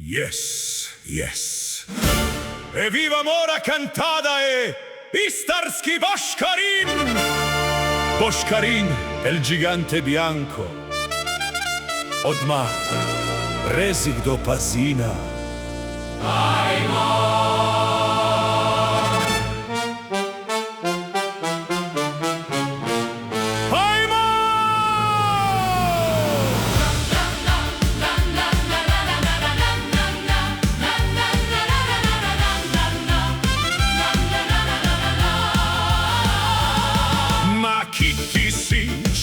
Yes, yes. E viva mora cantada Istarski Boškarin! Boškarin, el gigante bianco. Odmah, Rezik do Pazina. Ajmo!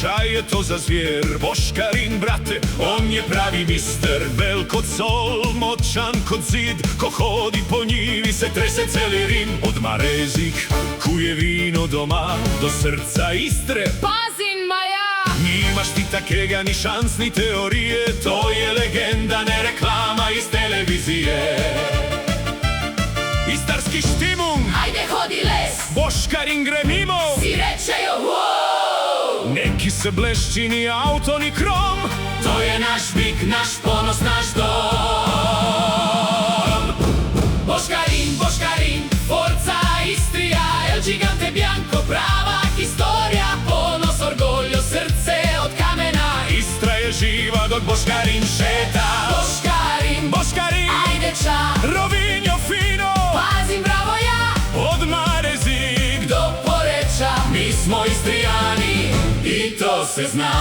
Čaj je to za zvijer, Boškarin, brate, on je pravi mister. Vel kod sol, moćan kod zid, ko hodi po njivi se trese celi Rim. Odmah Rezik kuje vino doma, do srca Istre. Pazin, Maja! Nimaš ti takega ni šans ni teorije, to je legenda, ne reklama iz televizije. Istarski štimung, Ajde hodi les, Boškarin gre mimo, si rečejo wow! Neki se blešći ni auto ni krom, to je naš bik, naš ponos, naš dom. Boškarin, Boškarin, forza Istria, el gigante bianco, prava historija, ponos, orgoglio, srce od kamena. Istra je živa dok Boškarin šeta. Boškarin, Boškarin, ajde ča, Rovinjo fino, pazim, bravo ja, odmah Rezik do Poreča. Mi smo Istrijani i to se zna.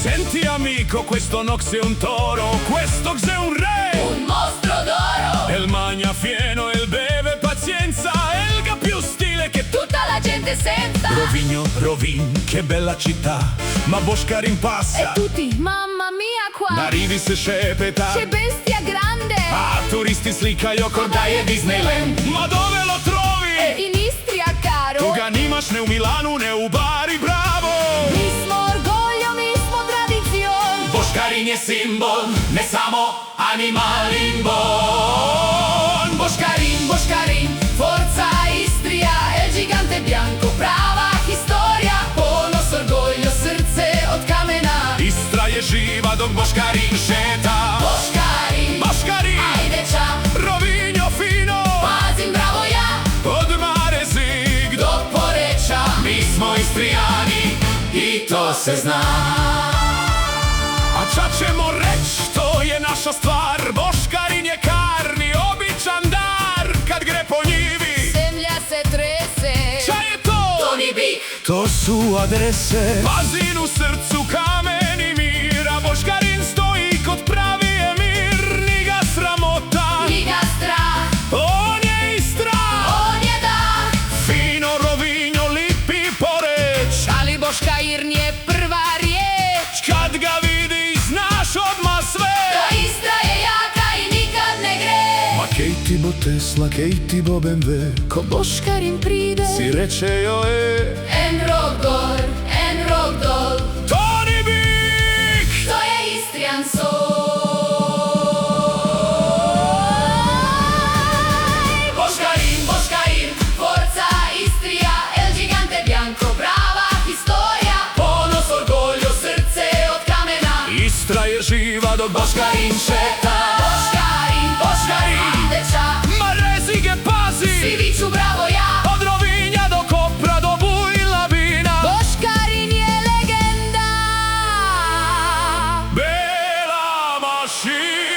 Senti amico, questo nox è un toro, questo è un re, Un mostro d'oro, el magna fieno, el beve pazienza, el che più stile che tu. tutta la gente senza. Rovigno, Rovin, che bella città, ma Boškarin passa. E tutti, mamma mia qua, Na rivi se šepeta, che bestia grande. a turisti slikaju ko da je Disneyland. Ma dove lo trovi? In Istria, caro, Tu ga nimaš ne u Milanu, ne u Bari, bravo! mi smo orgoglio, mi smo tradicion. Boškarin je simbol, ne samo animal imbon. Boškarin, Boškarin, forza Istria, el gigante bianco, prava historija, ponos, orgoglio, srce od kamena. Istra je živa dok Boškarin šeta. Boškarin, Boškarin, ajde ča, Rovinjo fino, pazim, bravo ja, odmah Rezik do Poreča. Mi smo Istrijani i to se zna. A ča ćemo reć, to je naša stvar. Boškarin je karni, običan dar. Kad gre po njivi, Zemlja se trese, ča je to? to ni bih. To su adrese. Pazin u srcu kamen i mira, Boškarin stoji kod pravi emir. Ni ga sramota, Ni ga strah, on je Istra. on je dah, Fino, Rovinjo, lipi Poreč. ali Boškarin je prva riječ. Kad ga vidi, znaš odmah sve. Da Istra je jaka i nikad ne gre. Ma kej ti bo Tesla, kej ti bo BMW, ko Boškarin pride, si reče joj, en rok gor, en rok dol, to ni bik. to je Istrijan sol. Boškarin, Boškarin, forza Istria, el gigante bianco, prava historija, ponos, orgoglio, srce od kamena. Istra je živa dok Boškarin šeta. Boškarin, Boškarin, ajde ča, ma Rezik je pazi, svi viču bravo ja. od Rovinja do Kopra do Bujlavina. Boškarin je legenda. Bela mašina.